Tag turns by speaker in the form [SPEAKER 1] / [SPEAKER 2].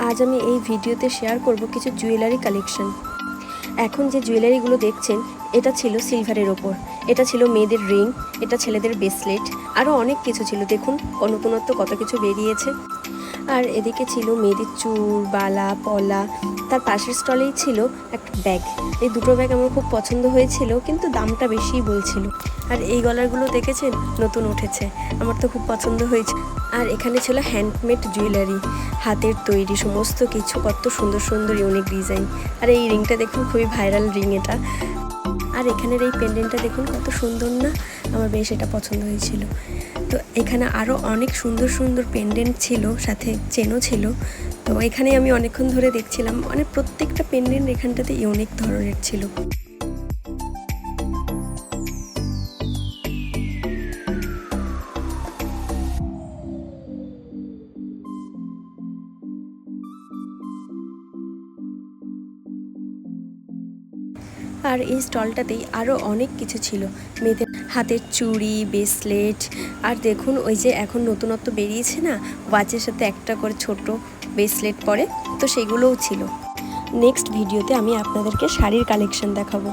[SPEAKER 1] আজ আমি এই ভিডিওতে শেয়ার করব কিছু জুয়েলারি কালেকশন। এখন যে জুয়েলারিগুলো দেখছেন এটা ছিল সিলভারের ওপর, এটা ছিল মেয়েদের রিং, এটা ছেলেদের ব্রেসলেট, আরও অনেক কিছু ছিল। দেখুন নতুনত্ব কত কিছু বেরিয়েছে। আর এদিকে ছিল মেয়েদের চুল, বালা, পলা। তার পাশের স্টলেই ছিল একটা ব্যাগ। এই দুটো ব্যাগ আমার খুব পছন্দ হয়েছিল, কিন্তু দামটা বেশিই বলছিল। আর এই গলারগুলো দেখেছেন, নতুন উঠেছে, আমার তো খুব পছন্দ হয়েছে। আর এখানে ছিল হ্যান্ডমেড জুয়েলারি, হাতের তৈরি সমস্ত কিছু, কত সুন্দর সুন্দর ইউনিক ডিজাইন। আর এই রিংটা দেখুন, খুবই ভাইরাল রিং এটা। আর এখানের এই পেন্ডেন্টটা দেখুন কত সুন্দর না, আমার বেশ এটা পছন্দ হয়েছিল। তো এখানে আরও অনেক সুন্দর সুন্দর পেন্ডেন্ট ছিল, সাথে চেনও ছিল। তো এখানে আমি অনেকক্ষণ ধরে দেখছিলাম, মানে প্রত্যেকটা পেন্ডেন্ট এখানটাতে ইউনিক ধরনের ছিল। আর এই স্টলটাতেই আরও অনেক কিছু ছিল, মেয়েদের হাতের চুড়ি, ব্রেসলেট। আর দেখুন ওই যে এখন নতুনত্ব বেরিয়েছে না, ওয়াচের সাথে একটা করে ছোট ব্রেসলেট পরে, তো সেগুলোও ছিল। নেক্সট ভিডিওতে আমি আপনাদেরকে শাড়ির কালেকশন দেখাবো।